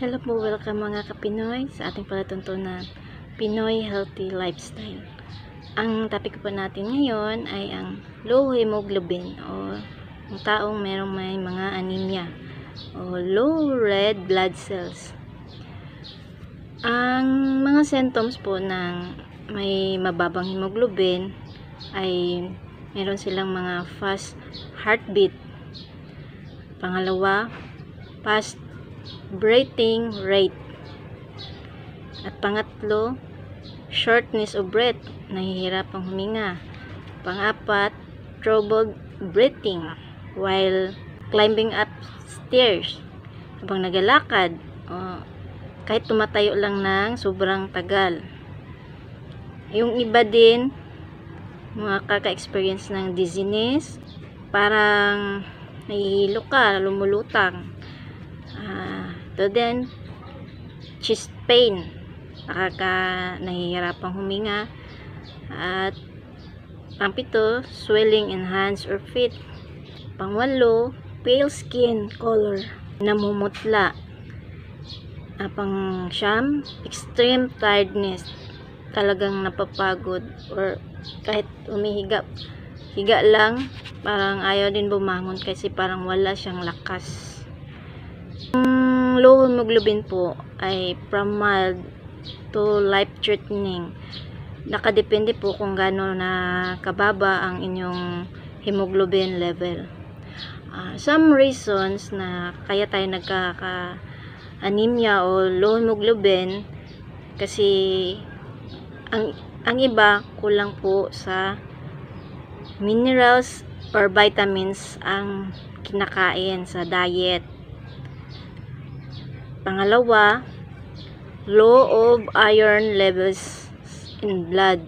Hello po, welcome mga ka-Pinoy sa ating palatuntunan Pinoy Healthy Lifestyle. Ang topic po natin ngayon ay ang low hemoglobin o ang taong may mga anemia o low red blood cells. Ang mga symptoms po ng may mababang hemoglobin ay meron silang mga fast heartbeat. Pangalawa, fast breathing rate. At pangatlo, shortness of breath, nahihirapang huminga. Pang-apat, troubled breathing while climbing up stairs. Habang nagalakad, kahit tumatayo lang ng sobrang tagal. Yung iba din, mga kaka-experience ng dizziness, parang nahihilo ka, lumulutang. Then, chest pain, nahihirapang huminga. At pang-pito, swelling in hands or feet. Pang-walo, pale skin color, namumutla. Pang-siyam, extreme tiredness, talagang napapagod or kahit higa lang, parang ayaw din bumangon kasi parang wala siyang lakas. Ang low hemoglobin po ay from mild to life-threatening. Nakadepende po kung gaano na kababa ang inyong hemoglobin level. Some reasons na kaya tayo nagkaka-anemia o low hemoglobin kasi ang iba kulang po sa minerals or vitamins ang kinakain sa diet. Pangalawa, low of iron levels in blood.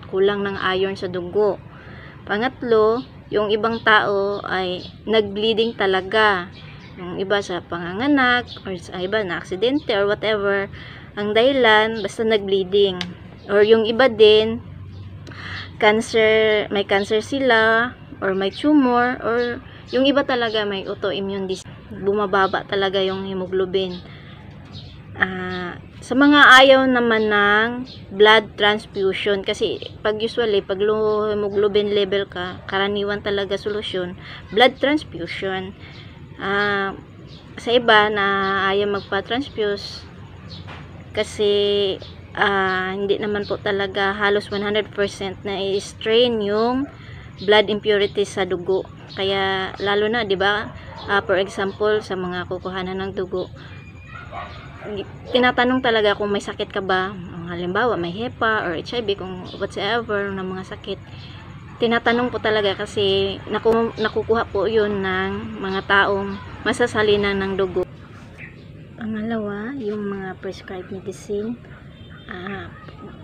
Kulang ng iron sa dugo. Pangatlo, yung ibang tao ay nag-bleeding talaga. Yung iba sa panganganak or sa iba na aksidente or whatever. Ang dahilan, basta nag-bleeding. Or yung iba din, may cancer sila or may tumor or yung iba talaga may autoimmune disease. Bumababa talaga yung hemoglobin. Sa mga ayaw naman ng blood transfusion, kasi usually pag low hemoglobin level ka, karaniwan talaga solusyon blood transfusion. Sa iba na ayaw magpa-transfuse kasi hindi naman po talaga halos 100% na i-strain yung blood impurities sa dugo. Kaya lalo na, 'di ba? For example, sa mga kukuhanan ng dugo, tinatanong talaga kung may sakit ka ba. Halimbawa, may HEPA or HIV, kung whatsoever na mga sakit. Tinatanong po talaga kasi nakukuha po 'yun ng mga taong masasalinan ng dugo. Pangalawa, yung mga prescribed medicine.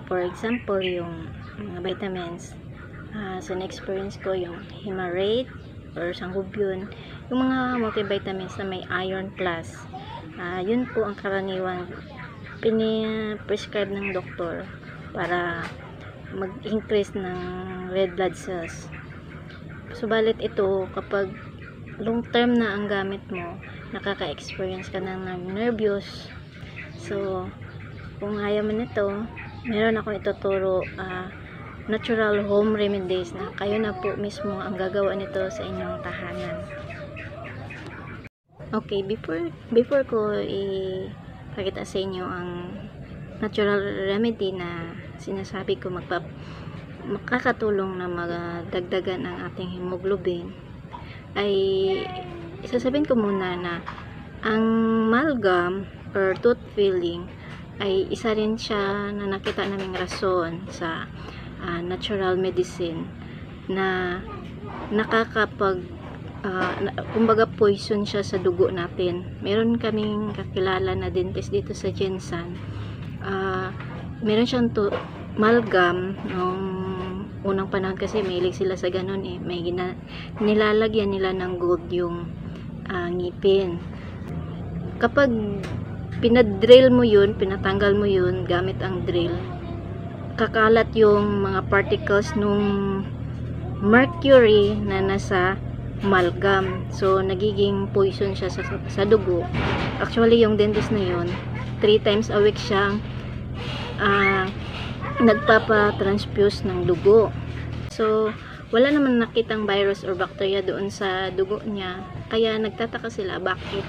For example, yung mga vitamins. Sa na-experience ko, yung Himarate or Sangobion, yung mga multivitamins na may iron plus, yun po ang karaniwang pini-prescribe ng doktor para mag-increase ng red blood cells. Subalit ito, kapag long term na ang gamit mo, nakaka-experience ka ng nervous. So, kung ayaw mo nito, meron akong ituturo natural home remedies na kayo na po mismo ang gagawa nito sa inyong tahanan. Okay, before ko ipakita sa inyo ang natural remedy na sinasabi ko makakatulong na magdagdagan ang ating hemoglobin, ay isasabihin ko muna na ang amalgam or tooth filling ay isa rin siya na nakita naming rason sa natural medicine na kumbaga poison siya sa dugo natin. Meron kaming kakilala na dentist dito sa Jensan. Meron siyang amalgam nung unang panahon kasi mahilig sila sa ganun may nilalagyan nila ng gold yung ngipin. Kapag pinadrill mo yun, pinatanggal mo yun gamit ang drill, kakalat yung mga particles nung mercury na nasa amalgam. So, nagiging poison siya sa dugo. Actually, yung dentist na yun, 3 times a week siyang nagpapa-transfuse ng dugo. So, wala naman nakitang virus or bacteria doon sa dugo niya. Kaya nagtataka sila bakit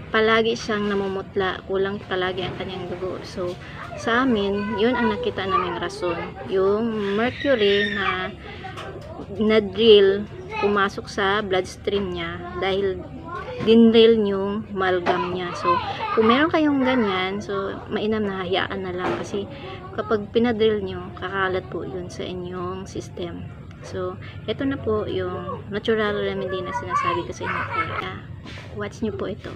palagi siyang namumutla, kulang palagi ang kanyang dugo. So, sa amin, yun ang nakita naming rason. Yung mercury na drill pumasok sa bloodstream niya dahil dinrill yung amalgam niya. So, kung meron kayong ganyan, so, mainam na hayaan na lang kasi kapag pinadrill nyo, kakalat po yun sa inyong system. So, ito na po yung natural remedy na sinasabi ko sa inyo. Kaya, watch nyo po ito.